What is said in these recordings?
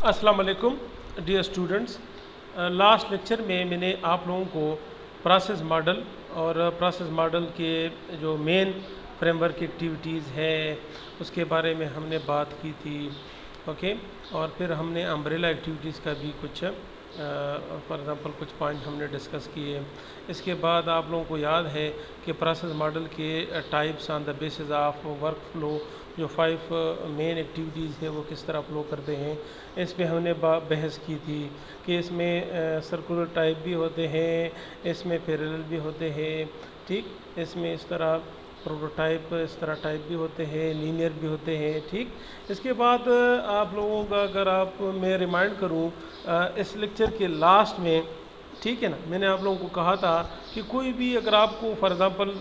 अस्सलाम वालेकुम dear students. Last lecture में मैंने आप लोगों को प्रोसेस मॉडल और प्रोसेस मॉडल के जो मेन फ्रेमवर्क एक्टिविटीज़ है उसके बारे में हमने बात की थी। ओके, और फिर हमने अम्ब्रेला एक्टिविटीज़ का भी कुछ फॉर एग्ज़ाम्पल कुछ पॉइंट हमने डिस्कस किए। इसके बाद आप लोगों को याद है कि प्रोसेस मॉडल के types on the basis of work flow, जो 5 मेन एक्टिविटीज़ है वो किस तरह फ्लो करते हैं, इस पे हमने बहस की थी कि इसमें सर्कुलर टाइप भी होते हैं, इसमें पैरेलल भी होते हैं, ठीक, इसमें इस तरह प्रोटोटाइप इस तरह टाइप भी होते हैं, लीनियर भी होते हैं, ठीक। इसके बाद आप लोगों का अगर आप मैं रिमाइंड करूं इस लेक्चर के लास्ट में, ठीक है ना, मैंने आप लोगों को कहा था कि कोई भी अगर आपको फॉर एग्ज़ाम्पल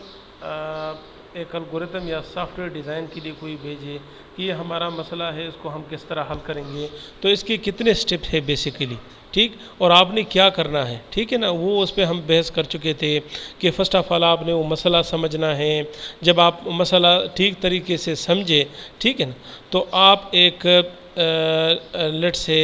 एक एल्गोरिथम या सॉफ्टवेयर डिज़ाइन के लिए कोई भेजे कि ये हमारा मसला है, इसको हम किस तरह हल करेंगे, तो इसके कितने स्टेप है बेसिकली, ठीक, और आपने क्या करना है, ठीक है ना, वो उस पर हम बहस कर चुके थे कि फ़र्स्ट ऑफ़ ऑल आपने वो मसला समझना है। जब आप मसला ठीक तरीके से समझे, ठीक है ना, तो आप एक लेट से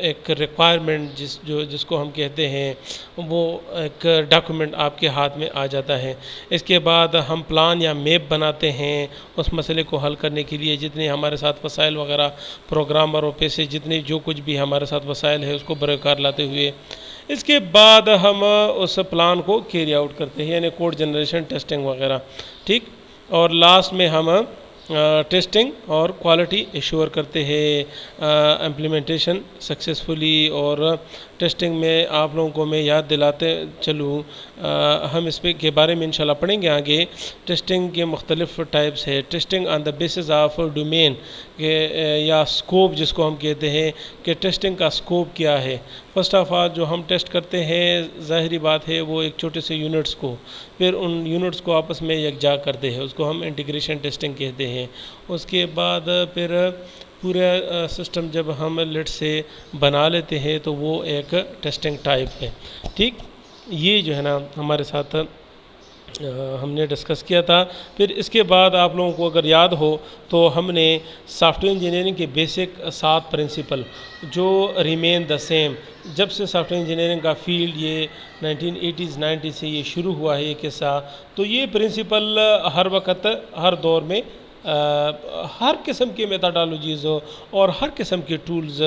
एक रिक्वायरमेंट जिसको हम कहते हैं वो एक डॉक्यूमेंट आपके हाथ में आ जाता है। इसके बाद हम प्लान या मैप बनाते हैं उस मसले को हल करने के लिए, जितने हमारे साथ वसाइल वगैरह प्रोग्रामर और पैसे जितने जो कुछ भी हमारे साथ वसाइल है उसको बरकरार लाते हुए, इसके बाद हम उस प्लान को कैरी आउट करते हैं, यानी कोड जनरेशन, टेस्टिंग वगैरह, ठीक। और लास्ट में हम टेस्टिंग और क्वालिटी एश्योर करते हैं इम्प्लीमेंटेशन सक्सेसफुली। और टेस्टिंग में आप लोगों को मैं याद दिलाते चलूँ, हम इस पे के बारे में इंशाल्लाह पढ़ेंगे आगे। टेस्टिंग के मुख्तलिफ टाइप्स है, testing on the basis of domain के या स्कोप जिसको हम कहते हैं कि टेस्टिंग का स्कोप क्या है। फर्स्ट ऑफ ऑल जो हम टेस्ट करते हैं, ज़ाहिरी बात है, वो एक छोटे से यूनिट्स को, फिर उन यूनिट्स को आपस में यकजा करते हैं, उसको हम इंटीग्रेशन टेस्टिंग कहते हैं। उसके बाद फिर पूरा सिस्टम जब हम लेट से बना लेते हैं तो वो एक टेस्टिंग टाइप है, ठीक। ये जो है ना हमारे साथ हमने डिस्कस किया था। फिर इसके बाद आप लोगों को अगर याद हो तो हमने सॉफ्टवेयर इंजीनियरिंग के बेसिक 7 प्रिंसिपल जो रिमेन द सेम, जब से सॉफ्टवेयर इंजीनियरिंग का फील्ड ये 1980s 90 से ये शुरू हुआ है ये किस्सा, तो ये प्रिंसिपल हर वक्त हर दौर में हर किस्म के मेथोडोलॉजीज़ और हर किस्म के टूल्स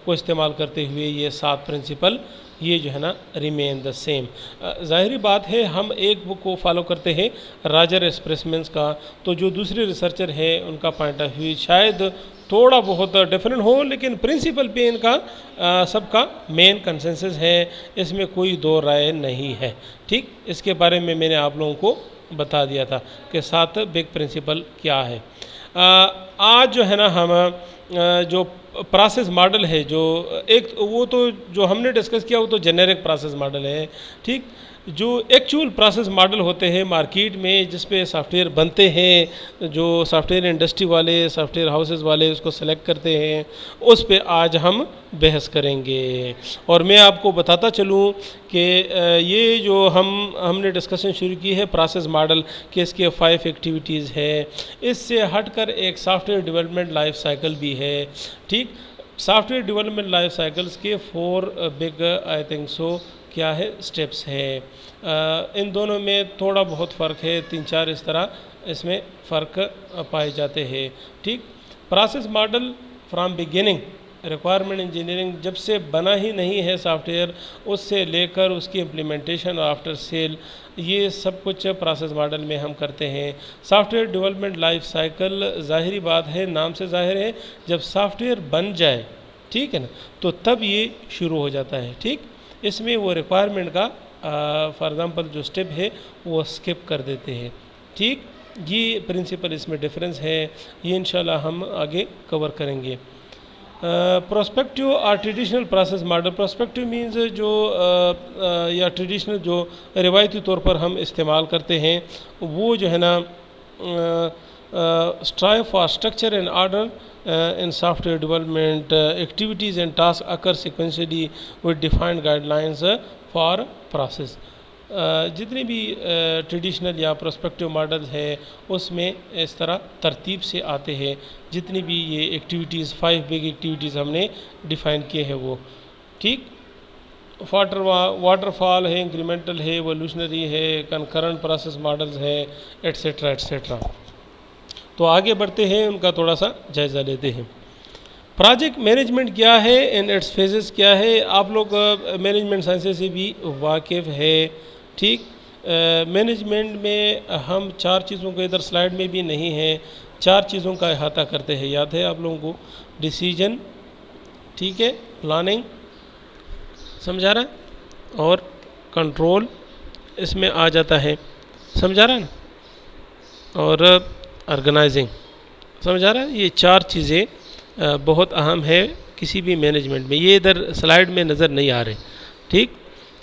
को इस्तेमाल करते हुए ये 7 प्रिंसिपल ये जो है ना रिमेन द सेम। ज़ाहिरी बात है हम एक बुक को फॉलो करते हैं रॉजर एस्प्रेसमेंस का, तो जो दूसरे रिसर्चर हैं उनका पॉइंट ऑफ व्यू शायद थोड़ा बहुत डिफरेंट हो, लेकिन प्रिंसिपल पे इनका सबका मेन कंसेंसस है, इसमें कोई दो राय नहीं है, ठीक। इसके बारे में मैंने आप लोगों को बता दिया था कि 7 बिग प्रिंसिपल क्या है। आज जो है ना हम जो प्रोसेस मॉडल है, जो एक वो तो जो हमने डिस्कस किया वो तो जेनेरिक प्रोसेस मॉडल है, ठीक। जो एक्चुअल प्रोसेस मॉडल होते हैं मार्केट में जिस पे सॉफ्टवेयर बनते हैं, जो सॉफ्टवेयर इंडस्ट्री वाले सॉफ्टवेयर हाउसेस वाले उसको सेलेक्ट करते हैं, उस पे आज हम बहस करेंगे। और मैं आपको बताता चलूँ कि ये जो हमने डिस्कशन शुरू की है प्रोसेस मॉडल के, इसके 5 एक्टिविटीज़ है, इससे हटकर एक सॉफ्टवेयर डेवलपमेंट लाइफ साइकिल भी है, ठीक। सॉफ्टवेयर डेवलपमेंट लाइफ साइकिल्स के 4 बिग आई थिंक सो क्या है स्टेप्स है। इन दोनों में थोड़ा बहुत फ़र्क है, 3-4 इस तरह इसमें फ़र्क पाए जाते हैं, ठीक। Process model from beginning requirement engineering जब से बना ही नहीं है सॉफ्टवेयर, उससे लेकर उसकी इम्प्लीमेंटेशन और आफ्टर सेल, ये सब कुछ प्रोसेस मॉडल में हम करते हैं। सॉफ्टवेयर डेवलपमेंट लाइफ साइकिल ज़ाहिरी बात है, नाम से ज़ाहिर है, जब सॉफ्टवेयर बन जाए, ठीक है ना, तो तब ये शुरू हो जाता है, ठीक। इसमें वो रिक्वायरमेंट का फॉर एग्ज़ाम्पल जो स्टेप है वो स्किप कर देते हैं, ठीक। ये प्रिंसिपल इसमें डिफरेंस है, ये इंशाल्लाह हम आगे कवर करेंगे। प्रोस्पेक्टिव और traditional process model, prospective means जो या ट्रेडिशनल जो रिवायती तौर पर हम इस्तेमाल करते हैं, वो जो है ना strive for structure and order in software development activities and tasks occur sequentially with defined guidelines for process। जितने भी ट्रेडिशनल या प्रोस्पेक्टिव मॉडल्स है उसमें इस तरह तरतीब से आते हैं। जितनी भी ये एक्टिविटीज़ 5 बिग एक्टिविटीज़ हमने डिफ़ाइन किए हैं वो, ठीक। वाटरफॉल है, इंक्रीमेंटल है, एवोल्यूशनरी है, कंकरेंट प्रोसेस मॉडल्स है, एट्सेट्रा एट्सेट्रा। तो आगे बढ़ते हैं, उनका थोड़ा सा जायज़ा लेते हैं। प्रोजेक्ट मैनेजमेंट क्या है एंड इट्स फेजेस क्या है। आप लोग मैनेजमेंट साइंसेस से भी वाकिफ़ है, ठीक। मैनेजमेंट में हम 4 चीज़ों को इधर स्लाइड में भी नहीं है, 4 चीज़ों का अहाता करते हैं, याद है आप लोगों को। डिसीजन, ठीक है, प्लानिंग, समझा रहा है, और कंट्रोल इसमें आ जाता है, समझा रहा है ना, और ऑर्गेनाइजिंग, समझा रहा है। ये 4 चीज़ें बहुत अहम है किसी भी मैनेजमेंट में। ये इधर स्लाइड में नज़र नहीं आ रहे, ठीक।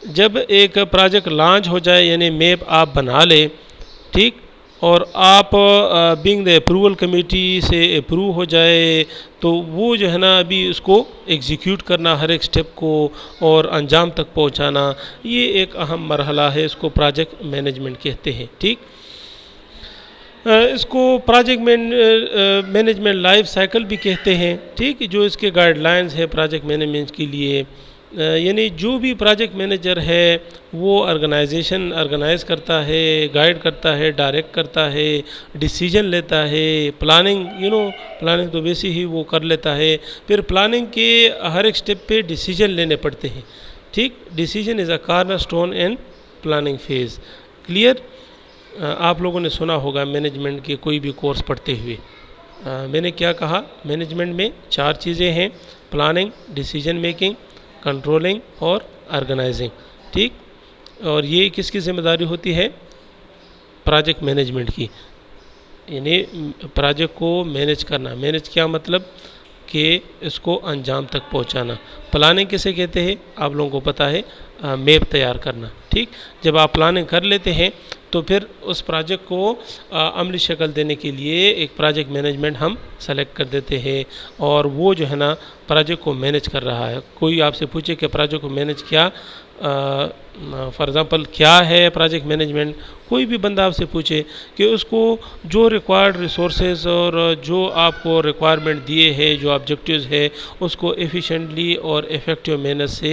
जब एक प्रोजेक्ट लॉन्च हो जाए, यानी मैप आप बना ले, ठीक, और आप बीइंग द अप्रूवल कमेटी से अप्रूव हो जाए, तो वो जो है ना अभी उसको एग्जीक्यूट करना, हर एक स्टेप को और अंजाम तक पहुंचाना, ये एक अहम मरहला है, इसको प्रोजेक्ट मैनेजमेंट कहते हैं, ठीक। इसको प्रोजेक्ट मैनेजमेंट लाइफ साइकिल भी कहते हैं, ठीक। जो इसके गाइडलाइंस है प्रोजेक्ट मैनेजमेंट के लिए, यानी जो भी प्रोजेक्ट मैनेजर है वो ऑर्गेनाइजेशन ऑर्गेनाइज करता है, गाइड करता है, डायरेक्ट करता है, डिसीजन लेता है, प्लानिंग, प्लानिंग तो वैसे ही वो कर लेता है। फिर प्लानिंग के हर एक स्टेप पे डिसीजन लेने पड़ते हैं, ठीक। Decision is a cornerstone in planning phase, clear. आप लोगों ने सुना होगा मैनेजमेंट के कोई भी कोर्स पढ़ते हुए, मैंने क्या कहा, मैनेजमेंट में 4 चीज़ें हैं, प्लानिंग, डिसीजन मेकिंग, कंट्रोलिंग और ऑर्गेनाइजिंग, ठीक। और ये किसकी जिम्मेदारी होती है, प्रोजेक्ट मैनेजमेंट की, यानी प्रोजेक्ट को मैनेज करना। मैनेज क्या मतलब कि इसको अंजाम तक पहुंचाना। प्लानिंग किसे कहते हैं, आप लोगों को पता है, मैप तैयार करना, ठीक। जब आप प्लानिंग कर लेते हैं तो फिर उस प्रोजेक्ट को अमली शक्ल देने के लिए एक प्रोजेक्ट मैनेजमेंट हम सेलेक्ट कर देते हैं, और वो जो है ना प्रोजेक्ट को मैनेज कर रहा है। कोई आपसे पूछे कि प्रोजेक्ट को मैनेज क्या, फॉर एग्ज़ाम्पल क्या है प्रोजेक्ट मैनेजमेंट, कोई भी बंदा आपसे पूछे कि उसको जो रिक्वायर्ड रिसोर्सेज और जो आपको रिक्वायरमेंट दिए हैं, जो ऑब्जेक्टिव्स है, उसको एफिशिएंटली और इफ़ेक्टिव मैनर से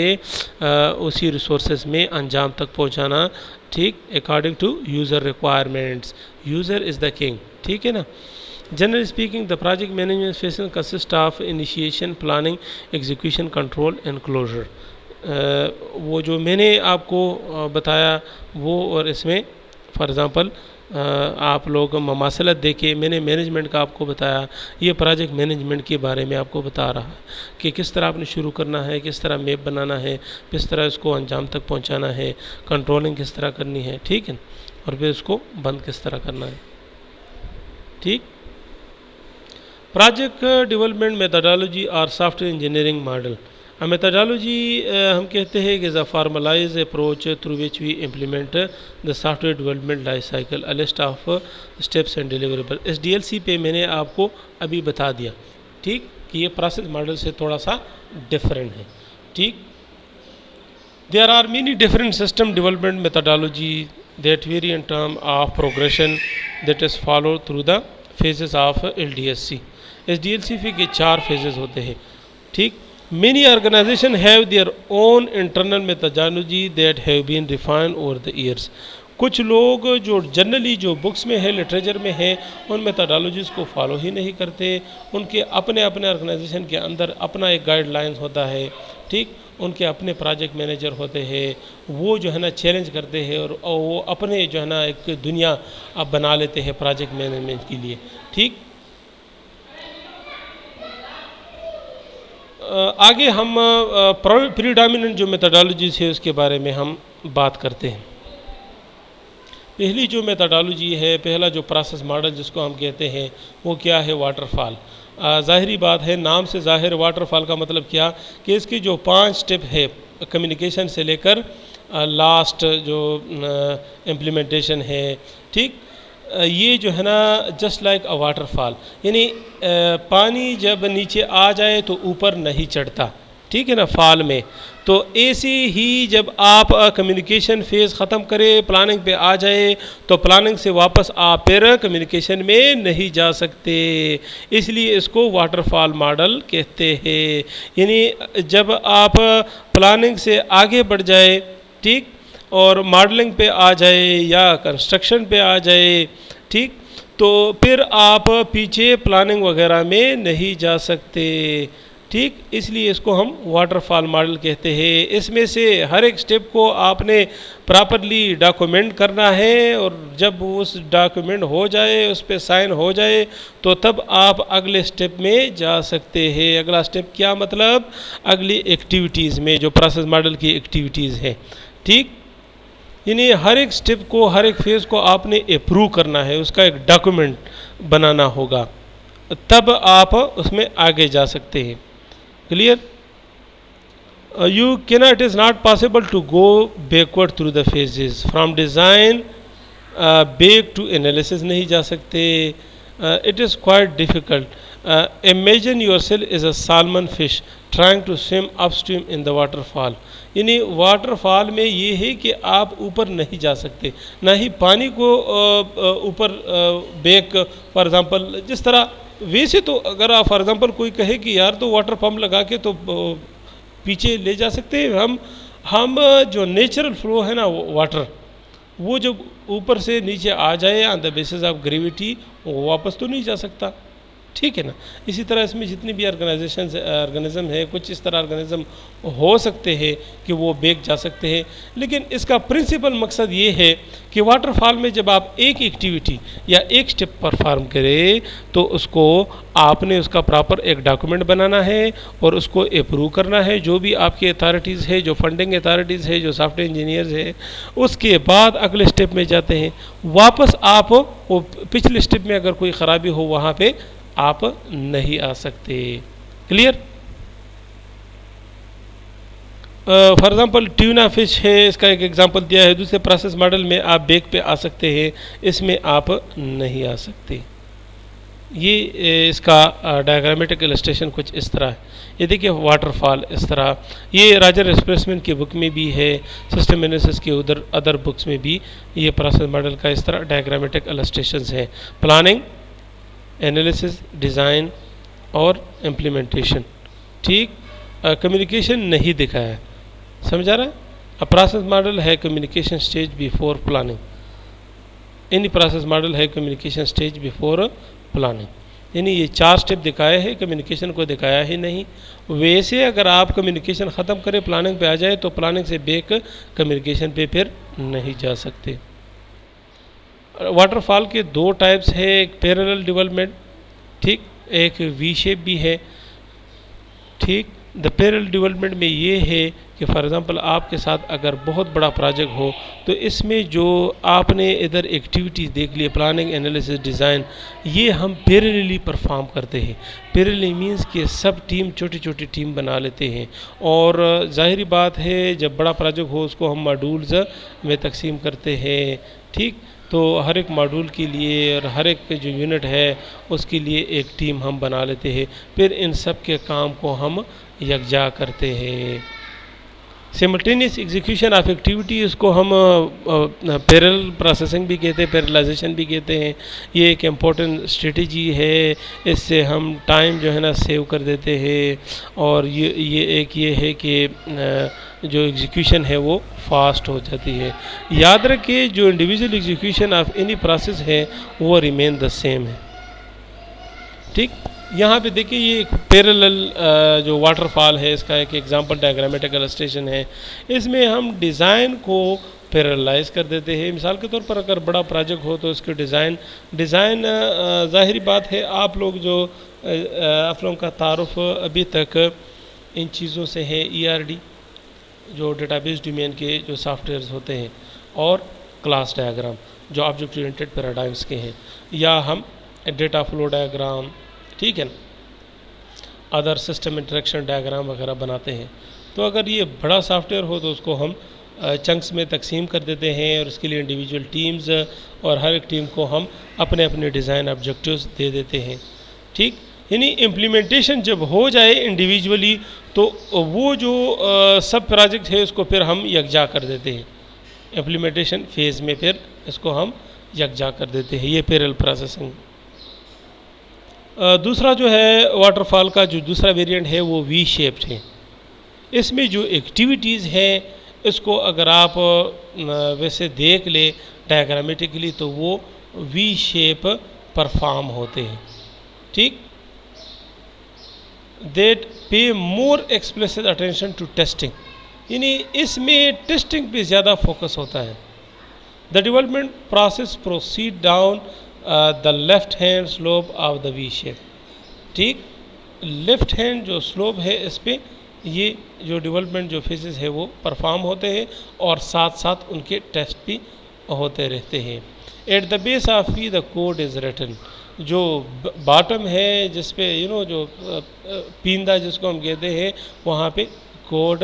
उसी रिसोर्सेज में अंजाम तक पहुंचाना, ठीक, according to user requirements. User is the king, ठीक है ना। Generally speaking the project management phases consist of initiation, planning, execution, control and closure. वो जो मैंने आपको बताया वो, और इसमें फॉर एग्ज़ाम्पल आप लोग ममासलत देखे, मैंने मैनेजमेंट का आपको बताया, ये प्रोजेक्ट मैनेजमेंट के बारे में आपको बता रहा है कि किस तरह आपने शुरू करना है, किस तरह मैप बनाना है, किस तरह इसको अंजाम तक पहुंचाना है, कंट्रोलिंग किस तरह करनी है, ठीक है, और फिर इसको बंद किस तरह करना है, ठीक। प्रोजेक्ट डेवलपमेंट मेथोडोलॉजी और सॉफ्टवेयर इंजीनियरिंग मॉडल। मेथोडोलॉजी हम कहते हैं कि is a formalise approach through which we implement the software development life cycle, a list of steps and deliverable. इस DLC पे मैंने आपको अभी बता दिया, ठीक, कि ये प्रोसेस मॉडल से थोड़ा सा डिफरेंट है, ठीक। There are many different system development methodology that vary in term of progression that is follow through the phases of LDSC। इस DLC के 4 फेजेस होते हैं, ठीक। Many organizations have their own internal methodology that have been refined over the years. कुछ लोग जो generally जो books में है, लिटरेचर में है, उन मेथोडोलॉजीज़ को फॉलो ही नहीं करते। उनके अपने अपने ऑर्गेनाइजेशन के अंदर अपना एक गाइडलाइंस होता है, ठीक। उनके अपने प्रोजेक्ट मैनेजर होते हैं, वो जो है ना चैलेंज करते हैं, और वो अपने जो है ना एक दुनिया अब बना लेते हैं प्रोजेक्ट मैनेजमेंट के लिए, ठीक। आगे हम प्रीडोमिनेंट जो मेथोडोलॉजीज़ है उसके बारे में हम बात करते हैं। पहली जो मेथोडोलॉजी है, पहला जो प्रोसेस मॉडल जिसको हम कहते हैं, वो क्या है, वाटरफॉल। ज़ाहिरी बात है, नाम से ज़ाहिर, वाटरफॉल का मतलब क्या कि इसकी जो 5 स्टेप है, कम्युनिकेशन से लेकर लास्ट जो इम्प्लीमेंटेशन है, ठीक, ये जो है ना जस्ट लाइक अ वाटरफॉल, यानी पानी जब नीचे आ जाए तो ऊपर नहीं चढ़ता, ठीक है ना, फाल में। तो ऐसे ही जब आप कम्युनिकेशन फेज़ ख़त्म करें, प्लानिंग पे आ जाए, तो प्लानिंग से वापस आप फिर कम्युनिकेशन में नहीं जा सकते, इसलिए इसको वाटरफॉल मॉडल कहते हैं। यानी जब आप प्लानिंग से आगे बढ़ जाए, ठीक, और मॉडलिंग पे आ जाए या कंस्ट्रक्शन पे आ जाए, ठीक, तो फिर आप पीछे प्लानिंग वगैरह में नहीं जा सकते, ठीक, इसलिए इसको हम वाटरफॉल मॉडल कहते हैं। इसमें से हर एक स्टेप को आपने प्रॉपरली डॉक्यूमेंट करना है, और जब उस डॉक्यूमेंट हो जाए, उस पर साइन हो जाए, तो तब आप अगले स्टेप में जा सकते हैं। अगला स्टेप क्या मतलब, अगली एक्टिविटीज़ में जो प्रोसेस मॉडल की एक्टिविटीज़ हैं, ठीक, यानी हर एक स्टेप को, हर एक फेज़ को आपने अप्रूव करना है, उसका एक डॉक्यूमेंट बनाना होगा, तब आप उसमें आगे जा सकते हैं। Clear? You cannot, it is not possible to go backward through the phases from design back to analysis नहीं जा सकते, it is quite difficult. Imagine yourself as a salmon fish trying to swim upstream in the waterfall. यानी waterfall में ये है कि आप ऊपर नहीं जा सकते, ना ही पानी को ऊपर बैक, फॉर एग्ज़ाम्पल जिस तरह, वैसे तो अगर आप फॉर एग्ज़ाम्पल कोई कहे कि यार तो वाटर पम्प लगा के तो पीछे ले जा सकते हैं हम जो नेचुरल फ्लो है ना वाटर, वो जब ऊपर से नीचे आ जाए on the basis of gravity, वो वापस तो नहीं जा सकता, ठीक है ना। इसी तरह इसमें जितनी भी ऑर्गेनिज्म है, कुछ इस तरह ऑर्गेनिज्म हो सकते हैं कि वो बैक जा सकते हैं, लेकिन इसका प्रिंसिपल मकसद ये है कि वाटरफॉल में जब आप एक एक्टिविटी या एक स्टेप परफॉर्म करें, तो उसको आपने उसका प्रॉपर एक डॉक्यूमेंट बनाना है और उसको अप्रूव करना है, जो भी आपकी अथॉरिटीज़ है, जो फंडिंग अथॉरिटीज़ है, जो सॉफ्टवेयर इंजीनियर्स है, उसके बाद अगले स्टेप में जाते हैं। वापस आप वो पिछले स्टेप में अगर कोई ख़राबी हो, वहाँ पे आप नहीं आ सकते। Clear? For example tuna fish है, इसका एक एग्जांपल दिया है। दूसरे प्रोसेस मॉडल में आप बैक पे आ सकते हैं, इसमें आप नहीं आ सकते। ये इसका डायग्रामेटिक इलस्ट्रेशन कुछ इस तरह है। ये देखिए वाटरफॉल इस तरह, ये राजर एक्सप्रेसमैन की बुक में भी है, सिस्टम एनालिसिस के उधर अदर बुक्स में भी ये प्रोसेस मॉडल का इस तरह डायग्रामेटिक इलस्ट्रेशंस है। प्लानिंग, एनालिसिस, डिज़ाइन और इम्प्लीमेंटेशन, ठीक, कम्युनिकेशन नहीं दिखाया है, समझा रहा है। अ प्रोसेस मॉडल है communication stage before planning, any process model है कम्युनिकेशन स्टेज बिफोर प्लानिंग, यानी ये 4 स्टेप दिखाए हैं, कम्युनिकेशन को दिखाया ही नहीं। वैसे अगर आप कम्युनिकेशन ख़त्म करें, प्लानिंग पे आ जाए, तो प्लानिंग से बैक कम्युनिकेशन पे फिर नहीं जा सकते। वाटरफॉल के 2 टाइप्स है, एक पैरेलल डेवलपमेंट, ठीक, एक वी शेप भी है, ठीक। द पैरेलल डेवलपमेंट में ये है कि फॉर एग्ज़ाम्पल आपके साथ अगर बहुत बड़ा प्रोजेक्ट हो, तो इसमें जो आपने इधर एक्टिविटीज़ देख ली, प्लानिंग, एनालिसिस, डिज़ाइन, ये हम पैरेलली परफॉर्म करते हैं। पैरेलली मींस कि सब टीम छोटी छोटी टीम बना लेते हैं, और ज़ाहिरी बात है जब बड़ा प्रोजेक्ट हो उसको हम मॉड्यूल्स में तकसीम करते हैं, ठीक। तो हर एक मॉड्यूल के लिए और हर एक जो यूनिट है उसके लिए एक टीम हम बना लेते हैं, फिर इन सब के काम को हम यकजा करते हैं। सिमल्टेनियस एग्जीक्यूशन ऑफ एक्टिविटी, इसको हम पैरेलल प्रोसेसिंग भी कहते हैं, पैरेललाइजेशन भी कहते हैं। ये एक इम्पोर्टेंट स्ट्रेटजी है, इससे हम टाइम जो है ना सेव कर देते हैं, और ये एक ये है कि जो एग्जीक्यूशन है वो फास्ट हो जाती है। याद रखिए जो individual execution of any process है वो रिमेन द सेम है, ठीक। यहाँ पे देखिए ये एक पैरेलल जो वाटरफॉल है, इसका एक एग्जांपल डायग्रामेटिक इलस्ट्रेशन है। इसमें हम डिज़ाइन को पैरेललाइज कर देते हैं। मिसाल के तौर पर अगर बड़ा प्रोजेक्ट हो तो इसके डिज़ाइन ज़ाहिरी बात है आप लोगों का तारुफ अभी तक इन चीज़ों से है, ERD जो डेटाबेस डोमेन के जो सॉफ्टवेयर्स होते हैं, और क्लास डायग्राम जो ऑब्जेक्ट ओरिएंटेड पैराडाइम्स के हैं, या हम डेटा फ्लो डायग्राम, ठीक है ना, अदर सिस्टम इंटरेक्शन डायग्राम वगैरह बनाते हैं। तो अगर ये बड़ा सॉफ्टवेयर हो तो उसको हम चंक्स में तकसीम कर देते हैं, और उसके लिए इंडिविजुअल टीम्स, और हर एक टीम को हम अपने अपने डिज़ाइन ऑब्जेक्टिव्स दे देते हैं, ठीक। यानी इम्प्लीमेंटेशन जब हो जाए इंडिविजुअली तो वो जो सब प्रोजेक्ट है उसको फिर हम यकजा कर देते हैं, इम्प्लीमेंटेशन फेज़ में फिर इसको हम यकजा कर देते हैं। ये पैरेलल प्रोसेसिंग। दूसरा जो है वाटरफॉल का जो दूसरा वेरिएंट है वो वी शेप्ड है। इसमें जो एक्टिविटीज़ हैं इसको अगर आप वैसे देख ले डायग्रामेटिकली तो वो वी शेप परफॉर्म होते हैं, ठीक। दैट पे मोर एक्सप्लिसिट अटेंशन टू टेस्टिंग, यानी इसमें टेस्टिंग पे ज़्यादा फोकस होता है। The development process proceed down the left hand slope of the V shape, ठीक। लेफ्ट हैंड जो स्लोप है इस पर ये जो डेवलपमेंट जो फेजेस है वो परफॉर्म होते हैं और साथ साथ उनके टेस्ट भी होते रहते हैं। At the base of we the code is written, जो बॉटम है जिस पे जो पींदा जिसको हम कहते हैं वहाँ पे कोड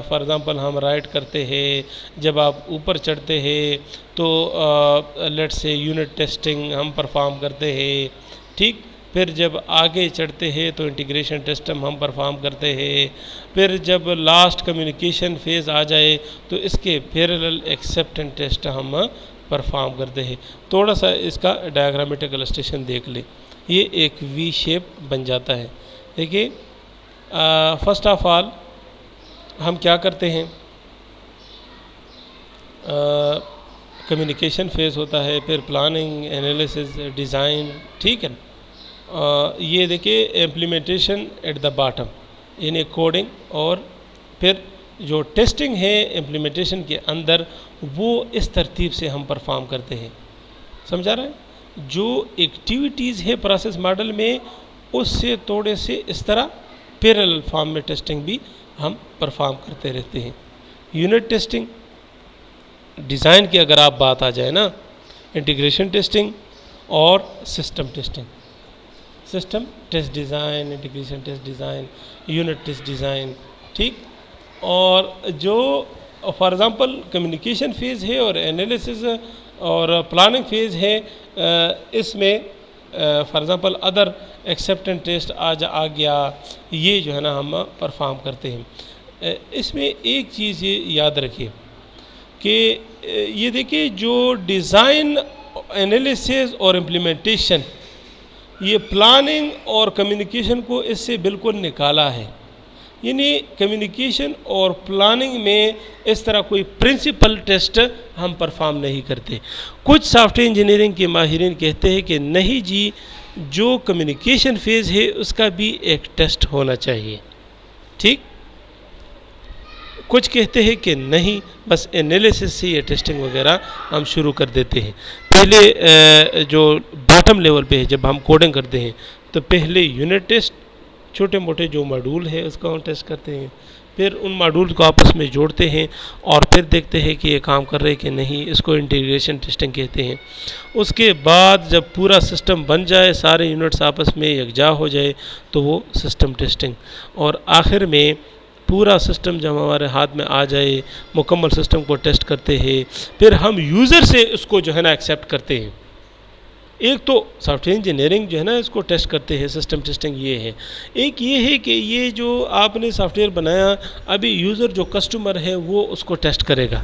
फॉर एग्ज़ाम्पल हम राइट करते हैं। जब आप ऊपर चढ़ते हैं तो लेट्स से यूनिट टेस्टिंग हम परफॉर्म करते हैं, ठीक। फिर जब आगे चढ़ते हैं तो इंटीग्रेशन टेस्ट हम परफॉर्म करते हैं। फिर जब लास्ट कम्युनिकेशन फेज़ आ जाए तो इसके पैरेलल एक्सेप्टेंस टेस्ट हम परफॉर्म करते हैं। थोड़ा सा इसका डायग्रामेटिक इलस्ट्रेशन देख ले, ये एक वी शेप बन जाता है। देखिए फर्स्ट ऑफ ऑल हम क्या करते हैं, कम्युनिकेशन फेज़ होता है, फिर प्लानिंग, एनालिसिस, डिज़ाइन, ठीक है। ये देखिए इम्प्लीमेंटेशन एट द बॉटम यानी कोडिंग, और फिर जो टेस्टिंग है इम्प्लीमेंटेशन के अंदर वो इस तरतीब से हम परफॉर्म करते हैं। समझा रहे हैं? जो एक्टिविटीज़ है प्रोसेस मॉडल में उससे थोड़े से इस तरह पैरेलल फॉर्म में टेस्टिंग भी हम परफॉर्म करते रहते हैं। यूनिट टेस्टिंग, डिज़ाइन की अगर आप बात आ जाए ना, इंटीग्रेशन टेस्टिंग और system testing, system test design, integration test design, unit test design, ठीक। और जो फॉर एग्ज़ाम्पल कम्युनिकेशन फेज़ है और एनालिसिस और प्लानिंग फेज़ है, इसमें for example other acceptance test आ गया, ये जो है ना हम परफॉर्म करते हैं। इसमें एक चीज़ ये याद रखिए कि ये देखिए जो डिज़ाइन, एनालिसिस और इम्प्लीमेंटेशन, ये प्लानिंग और कम्युनिकेशन को इससे बिल्कुल निकाला है। यानी कम्युनिकेशन और प्लानिंग में इस तरह कोई प्रिंसिपल टेस्ट हम परफॉर्म नहीं करते। कुछ सॉफ्टवेयर इंजीनियरिंग के माहिरीन कहते हैं कि नहीं जी, जो कम्युनिकेशन फेज़ है उसका भी एक टेस्ट होना चाहिए, ठीक। कुछ कहते हैं कि नहीं, बस एनालिसिस से ये टेस्टिंग वगैरह हम शुरू कर देते हैं। पहले जो बॉटम लेवल पे है जब हम कोडिंग करते हैं तो पहले यूनिट टेस्ट, छोटे मोटे जो मॉड्यूल है उसको हम टेस्ट करते हैं, फिर उन मॉड्यूल को आपस में जोड़ते हैं और फिर देखते हैं कि ये काम कर रहे हैं कि नहीं, इसको इंटीग्रेशन टेस्टिंग कहते हैं। उसके बाद जब पूरा सिस्टम बन जाए, सारे यूनिट्स आपस में यकजा हो जाए तो वो सिस्टम टेस्टिंग, और आखिर में पूरा सिस्टम जब हमारे हाथ में आ जाए, मुकम्मल सिस्टम को टेस्ट करते हैं, फिर हम यूज़र से उसको जो है ना एक्सेप्ट करते हैं। एक तो सॉफ्टवेयर इंजीनियरिंग जो है ना इसको टेस्ट करते हैं, सिस्टम टेस्टिंग ये है। एक ये है कि ये जो आपने सॉफ्टवेयर बनाया, अभी यूज़र जो कस्टमर है वो उसको टेस्ट करेगा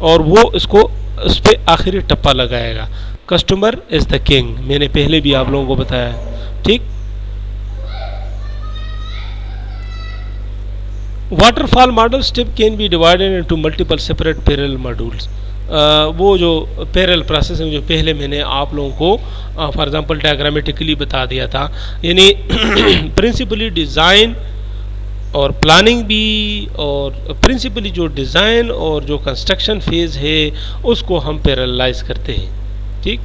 और वो इसको उस पर आखिरी टप्पा लगाएगा। कस्टमर इज़ द किंग, मैंने पहले भी आप लोगों को बताया, ठीक। Waterfall model step can be divided into multiple separate parallel modules. वो जो पैरेलल प्रोसेसिंग जो पहले मैंने आप लोगों को फॉर एग्जांपल डायग्रामेटिकली बता दिया था, यानी प्रिंसिपली डिज़ाइन और प्लानिंग भी, और प्रिंसिपली जो डिज़ाइन और जो कंस्ट्रक्शन फेज़ है उसको हम पैरेललाइज करते हैं, ठीक।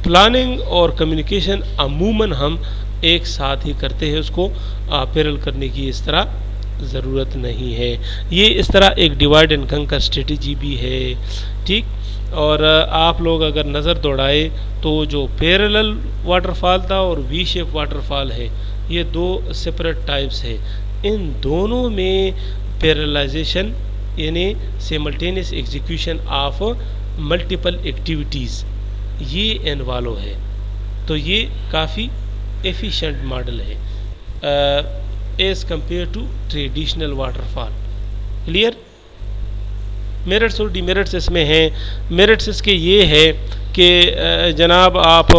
प्लानिंग और कम्युनिकेशन अमूमन हम एक साथ ही करते हैं, उसको पैरेलल करने की इस तरह ज़रूरत नहीं है। ये इस तरह एक डिवाइड एंड कंकर स्ट्रेटजी भी है, ठीक। और आप लोग अगर नज़र दौड़ाए तो जो पैरेलल वाटरफॉल था और वी शेप वाटरफॉल है, ये दो सेपरेट टाइप्स है। इन दोनों में पैरेललाइजेशन यानी simultaneous execution of multiple activities ये इन्वॉल्व है। तो ये काफ़ी एफिशिएंट मॉडल है as compare to traditional waterfall. Clear? Merits और डिमेरिट्स इसमें हैं। मेरिट्स इसके ये है कि जनाब आप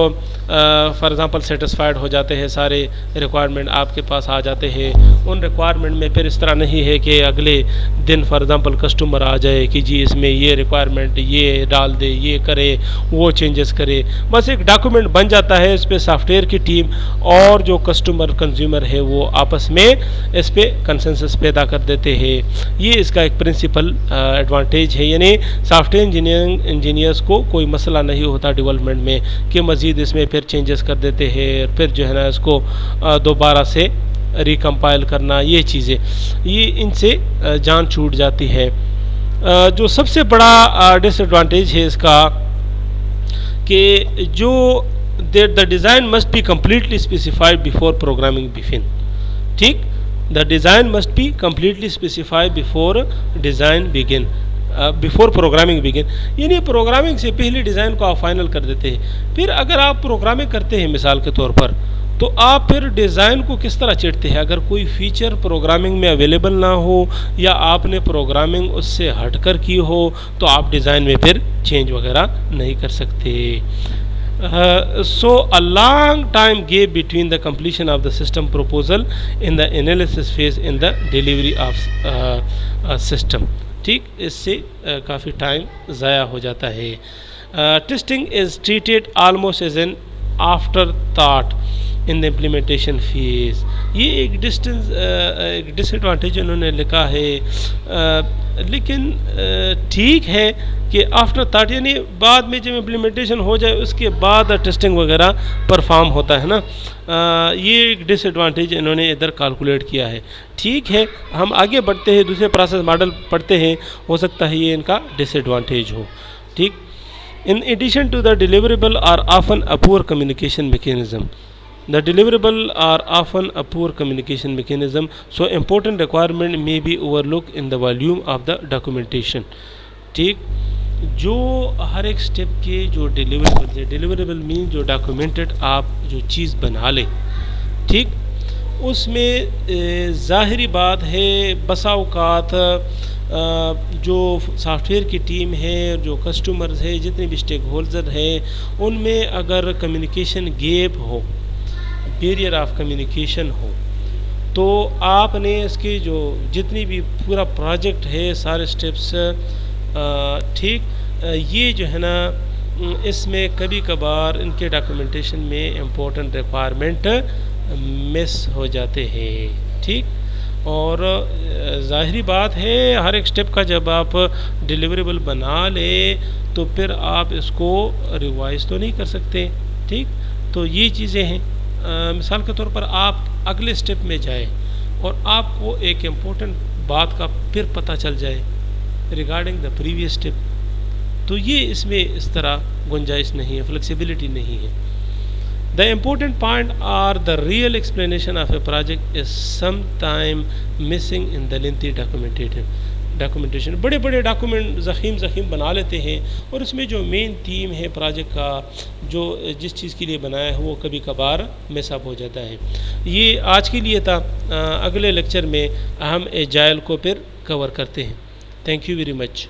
फॉर एग्ज़ाम्पल सेटिस्फाइड हो जाते हैं, सारे रिक्वायरमेंट आपके पास आ जाते हैं। उन रिक्वायरमेंट में फिर इस तरह नहीं है कि अगले दिन फॉर एग्ज़ाम्पल कस्टमर आ जाए कि जी इसमें ये रिक्वायरमेंट ये डाल दे, ये करे, वो चेंजेस करे। बस एक डॉक्यूमेंट बन जाता है, इस पर सॉफ्टवेयर की टीम और जो कस्टमर कंज्यूमर है वो आपस में इस पर कंसेंसस पैदा कर देते हैं। ये इसका एक प्रिंसिपल एडवांटेज है, यानी सॉफ्टवेयर इंजीनियर्स को कोई मसला नहीं होता डेवलपमेंट में कि मज़ीद इसमें फिर चेंजेस कर देते हैं, फिर जो है ना इसको दोबारा से रिकम्पाइल करना, ये चीज़ें ये इनसे जान छूट जाती है। जो सबसे बड़ा डिसएडवांटेज है इसका कि जो the design must be completely specified before programming begin. ठीक, the design must be completely specified before design begin, before programming begin, यानी प्रोग्रामिंग से पहले डिज़ाइन को आप फाइनल कर देते हैं। फिर अगर आप प्रोग्रामिंग करते हैं मिसाल के तौर पर, तो आप फिर डिज़ाइन को किस तरह चिढ़ते हैं? अगर कोई फ़ीचर प्रोग्रामिंग में अवेलेबल ना हो या आपने प्रोग्रामिंग उससे हटकर की हो तो आप डिज़ाइन में फिर चेंज वगैरह नहीं कर सकते। So a long time gap between the completion of the system proposal in the analysis phase in the delivery of system। ठीक, इससे काफ़ी टाइम ज़ाया हो जाता है। Testing is treated almost as an afterthought in the implementation phase. ये एक disadvantage उन्होंने लिखा है, लेकिन ठीक है कि आफ्टर थाट यानी बाद में जब इम्प्लीमेंटेशन हो जाए उसके बाद टेस्टिंग वगैरह परफॉर्म होता है ना। ये एक डिसएडवांटेज इन्होंने इधर कैलकुलेट किया है। ठीक है, हम आगे बढ़ते हैं, दूसरे प्रोसेस मॉडल पढ़ते हैं, हो सकता है ये इनका डिसएडवांटेज हो। ठीक, in addition to the deliverable are often a poor communication mechanism. The deliverable are often a poor communication mechanism, so important requirement may be overlooked in the volume of the documentation। ठीक, जो हर एक step के जो deliverable है, deliverable mean जो documented आप जो चीज़ बना ले, ठीक, उसमें ज़ाहिरी बात है बसा औकात जो सॉफ्टवेयर की टीम है, जो कस्टमर्स है, जितने भी स्टेक होल्डर हैं, उनमें अगर कम्युनिकेशन गैप हो, बैरियर ऑफ कम्युनिकेशन हो, तो आपने इसके जो जितनी भी पूरा प्रोजेक्ट है सारे स्टेप्स, ठीक, ये जो है ना इसमें कभी कभार इनके डॉक्यूमेंटेशन में इम्पोर्टेंट रिक्वायरमेंट मिस हो जाते हैं। ठीक, और ज़ाहिरी बात है हर एक स्टेप का जब आप डिलीवरेबल बना ले तो फिर आप इसको रिवाइज तो नहीं कर सकते। ठीक, तो ये चीज़ें हैं। मिसाल के तौर पर आप अगले स्टेप में जाए और आपको एक इम्पोर्टेंट बात का फिर पता चल जाए रिगार्डिंग द प्रीवियस स्टेप, तो ये इसमें इस तरह गुंजाइश नहीं है, फ्लेक्सिबिलिटी नहीं है। The important point are the real explanation of a project is some time missing in the lengthy documentation. बड़े बड़े डॉक्यूमेंट ज़ख़ीम बना लेते हैं और उसमें जो मेन थीम है प्रोजेक्ट का, जो जिस चीज़ के लिए बनाया है, वो कभी कभार मिसअप हो जाता है। ये आज के लिए था। अगले लेक्चर में हम एजाइल को फिर कवर करते हैं। Thank you very much.